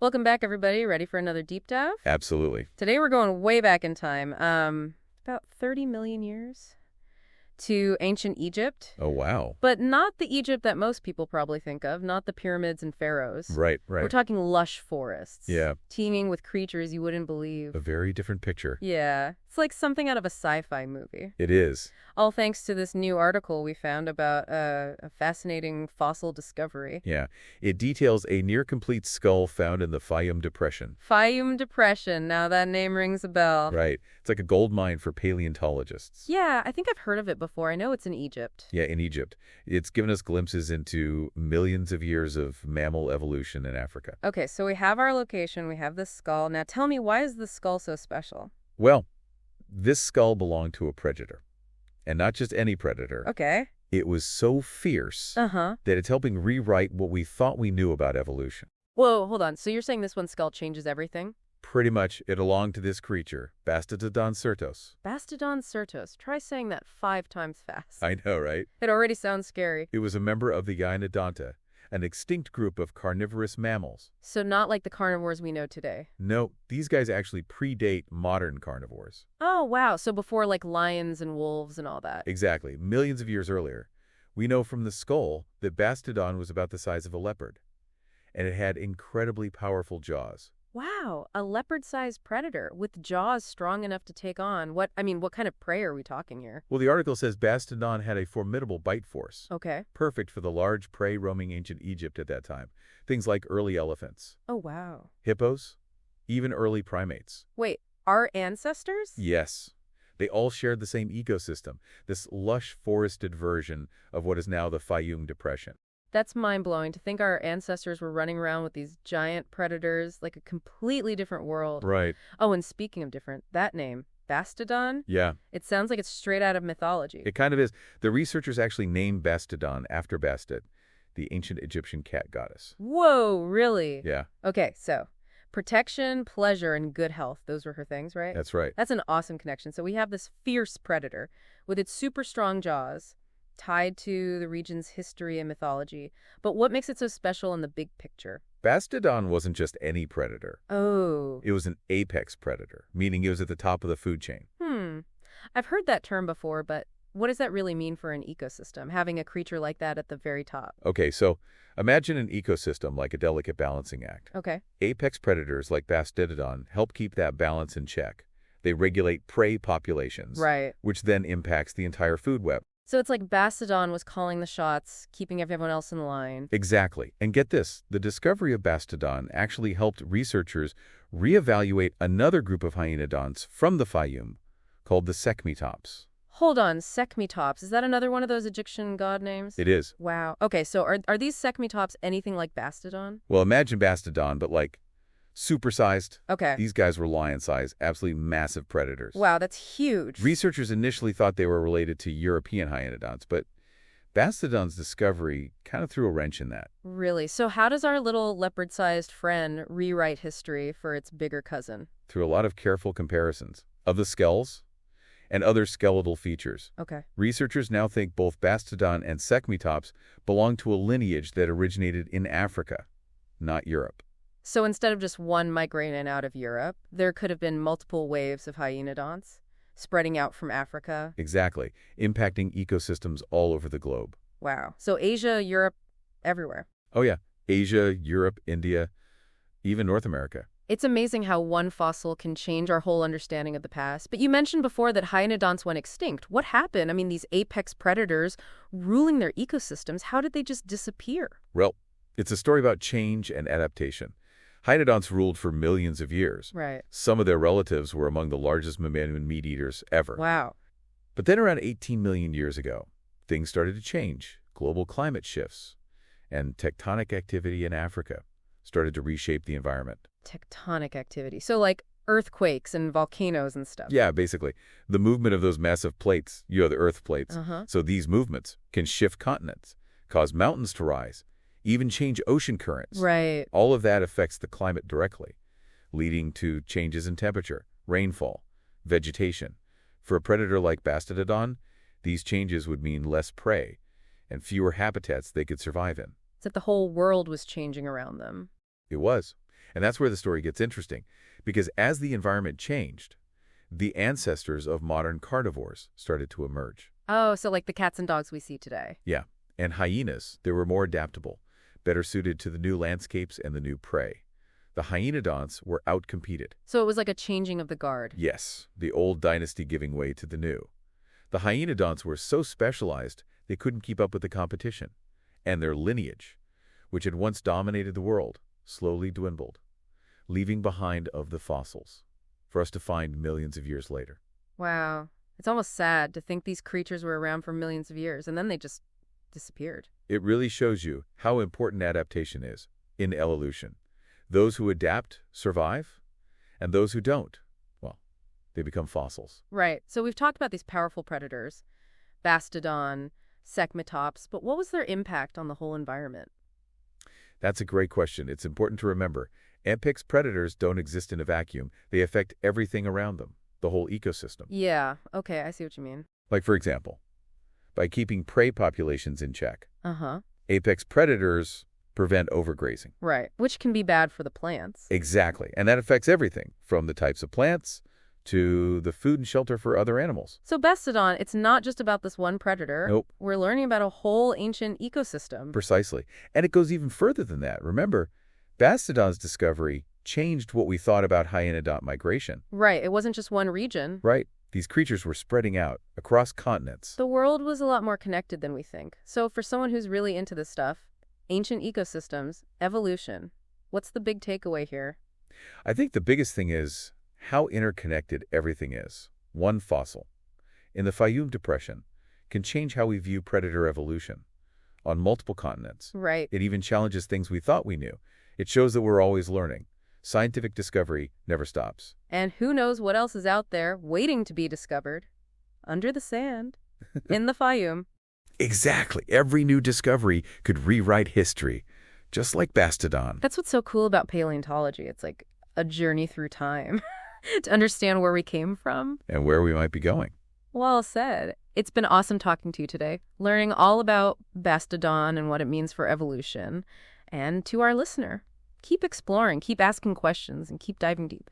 Welcome back, everybody. Ready for another deep dive? Absolutely. Today we're going way back in time, about 30 million years, to ancient Egypt. Oh, wow. But not the Egypt that most people probably think of, not the pyramids and pharaohs. Right. We're talking lush forests. Yeah. Teeming with creatures you wouldn't believe. A very different picture. Yeah. It's like something out of a sci-fi movie. It is. All thanks to this new article we found about a fascinating fossil discovery. Yeah. It details a near-complete skull found in the Fayum Depression. Fayum Depression. Now that name rings a bell. Right. It's like a gold mine for paleontologists. Yeah, I think I've heard of it before. I know it's in Egypt. Yeah, in Egypt. It's given us glimpses into millions of years of mammal evolution in Africa. Okay, so we have our location, we have the skull. Now tell me, why is the skull so special? Well, this skull belonged to a predator. And not just any predator. Okay. It was so fierce Uh-huh. that it's helping rewrite what we thought we knew about evolution. Whoa, hold on. So you're saying this one skull changes everything? Pretty much, it belonged to this creature, Bastetodon certos. Bastetodon certos. Try saying that 5 times fast. I know, right? It already sounds scary. It was a member of the Ynodonta, an extinct group of carnivorous mammals. So not like the carnivores we know today. No, these guys actually predate modern carnivores. Oh, wow. So before like lions and wolves and all that. Exactly, millions of years earlier. We know from the skull that Bastetodon was about the size of a leopard, and it had incredibly powerful jaws. Wow, a leopard-sized predator with jaws strong enough to take on what kind of prey are we talking here? Well, the article says Bastetodon had a formidable bite force, Okay. perfect for the large prey roaming ancient Egypt at that time. Things like early elephants, Oh, wow. hippos, even early primates. Wait, our ancestors? Yes. They all shared the same ecosystem, this lush forested version of what is now the Fayum Depression. That's mind-blowing to think our ancestors were running around with these giant predators, like a completely different world. Right. Oh, and speaking of different, that name, Bastetodon, Yeah, it sounds like it's straight out of mythology. it kind of is. The researchers actually named Bastetodon after Bastet, the ancient Egyptian cat goddess. Whoa, really? Yeah, Okay, so protection, pleasure, and good health, those were her things, right? that's right. That's an awesome connection. So we have this fierce predator with its super strong jaws, tied to the region's history and mythology. But what makes it so special in the big picture? Bastetodon wasn't just any predator. Oh. It was an apex predator, meaning it was at the top of the food chain. I've heard that term before, but what does that really mean for an ecosystem, having a creature like that at the very top? Okay, so imagine an ecosystem like a delicate balancing act. Okay. Apex predators like Bastetodon help keep that balance in check. They regulate prey populations, Right. which then impacts the entire food web. So it's like Bastetodon was calling the shots, keeping everyone else in line. Exactly. And get this, the discovery of Bastetodon actually helped researchers reevaluate another group of hyenodonts from the Fayum called the Sekhmetops. Hold on, Sekhmetops. Is that another one of those Egyptian god names? It is. Wow. Okay, so are these Sekhmetops anything like Bastetodon? Well, imagine Bastetodon, but like supersized. Okay. These guys were lion-sized, absolutely massive predators. Wow, that's huge. Researchers initially thought they were related to European hyenodonts, but Bastetodon's discovery kind of threw a wrench in that. Really? So how does our little leopard-sized friend rewrite history for its bigger cousin? Through a lot of careful comparisons of the skulls and other skeletal features. Okay. Researchers now think both Bastetodon and Sekhmetops belong to a lineage that originated in Africa, not Europe. So instead of just one migrating out of Europe, there could have been multiple waves of hyenodonts spreading out from Africa. Exactly, impacting ecosystems all over the globe. Wow. So Asia, Europe, everywhere. Oh yeah, Asia, Europe, India, even North America. It's amazing how one fossil can change our whole understanding of the past. But you mentioned before that hyenodonts went extinct. What happened? I mean, these apex predators ruling their ecosystems, how did they just disappear? Well, it's a story about change and adaptation. Hyenodonts ruled for millions of years. Right. Some of their relatives were among the largest mammalian meat eaters ever. Wow. But then around 18 million years ago, things started to change. Global climate shifts and tectonic activity in Africa started to reshape the environment. Tectonic activity. So like earthquakes and volcanoes and stuff. Yeah, basically. The movement of those massive plates, the earth plates. So these movements can shift continents, cause mountains to rise, even change ocean currents. Right. All of that affects the climate directly, leading to changes in temperature, rainfall, vegetation. For a predator like Bastetodon, these changes would mean less prey and fewer habitats they could survive in. It's that the whole world was changing around them. It was. And that's where the story gets interesting, because as the environment changed, the ancestors of modern carnivores started to emerge. Oh, so like the cats and dogs we see today. Yeah, and hyenas, they were more adaptable, better suited to the new landscapes and the new prey. The hyenodonts were outcompeted. So it was like a changing of the guard. Yes, the old dynasty giving way to the new. The hyenodonts were so specialized they couldn't keep up with the competition, and their lineage, which had once dominated the world, slowly dwindled, leaving behind of the fossils for us to find millions of years later. Wow. It's almost sad to think these creatures were around for millions of years, and then they just disappeared. It really shows you how important adaptation is in evolution. Those who adapt survive, and those who don't, well, they become fossils. Right. So we've talked about these powerful predators, Bastetodon, Secmatops, but what was their impact on the whole environment? That's a great question. It's important to remember. Apex predators don't exist in a vacuum. They affect everything around them, the whole ecosystem. Yeah, okay, I see what you mean. Like, for example, by keeping prey populations in check, Uh-huh. apex predators prevent overgrazing. Right, which can be bad for the plants. Exactly. And that affects everything, from the types of plants to the food and shelter for other animals. So Bastetodon, it's not just about this one predator. Nope. We're learning about a whole ancient ecosystem. Precisely. And it goes even further than that. Remember, Bastedon's discovery changed what we thought about hyenodont migration. Right, it wasn't just one region. Right. These creatures were spreading out across continents. The world was a lot more connected than we think. So for someone who's really into this stuff, ancient ecosystems, evolution, what's the big takeaway here? I think the biggest thing is how interconnected everything is. One fossil in the Fayum Depression can change how we view predator evolution on multiple continents. Right. It even challenges things we thought we knew. It shows that we're always learning. Scientific discovery never stops. And who knows what else is out there waiting to be discovered? Under the sand, in the Fayum. Exactly. Every new discovery could rewrite history, just like Bastetodon. That's what's so cool about paleontology. It's like a journey through time to understand where we came from. And where we might be going. Well said. It's been awesome talking to you today, learning all about Bastetodon and what it means for evolution. And to our listener, keep exploring, keep asking questions, and keep diving deep.